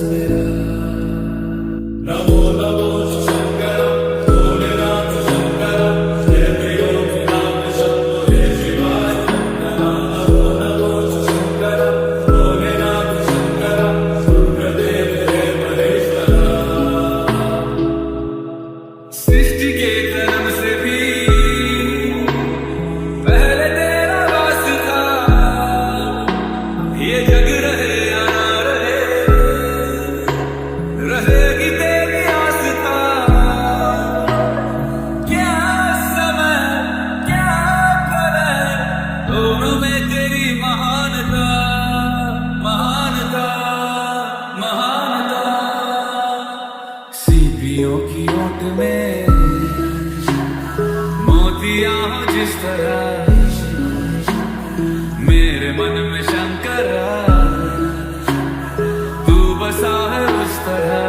मेरा। नमो नमो शंकर भोलेनाथ शंकर जय त्रिलोकीनाथ शंभो जय शिवाय शंकर। नमो नमो शंकर भोलेनाथ शंकर रुद्रदेव जय महेश्वर। सृष्टि के कर्म से भी पहले तेरा वास था, ये जग रहे या ना रहे, रहेगी तेरी आस्था। क्या समय क्या करे, दोनों में तेरी महानता महानता महानता। सीपियों की ओट में मोतियां हो जिस तरह, मेरे मन में शंकर तू बसा है उस तरह।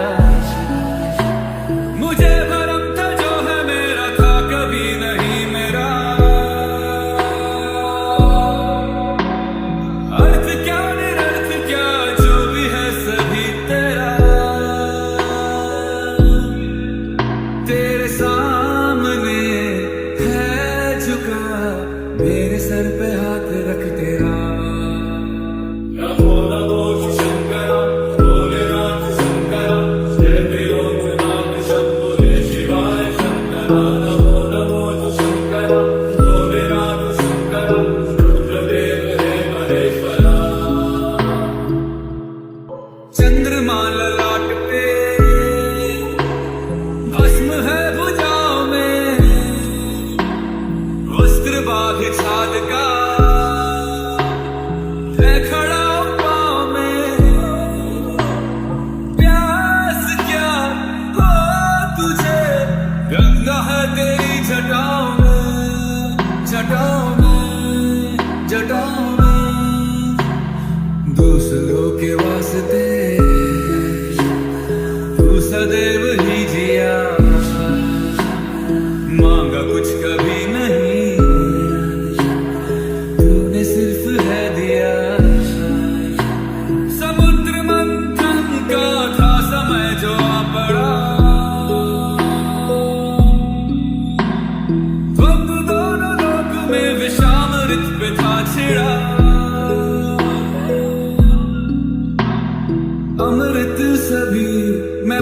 मुझे भरम था जो है मेरा था कभी नहीं मेरा। अर्थ क्या निरर्थ क्या जो भी है सभी तेरा। तेरे सामने है झुका, मेरे सर पे हाथ रख तेरा। नमो नमो शंकर भोलेनाथ शंकर जय त्रिलोकीनाथ शंभो जय शिवाय शंकर। नमो नमो शंकर भोलेनाथ शंकर रुद्रदेव जय महेश्वर। चंद्रमा ललाट पे भस्म है भुजाओं में, वस्त्र बाघ छाल का है खड़ा पाँव में। प्यास क्या हो तुझे, गंगा है तेरी जटाओं में जटाओं में जटाओं में। दूसरों के वास्ते तू सदैव ही जिया, मांगा कुछ कभी नहीं, तूने सिर्फ है दिया। समुद्र मंथन का था समय जो आ पड़ा, द्वंद दोनों लोक में विषामृत पे था छिड़ा। अमृत सभी मैं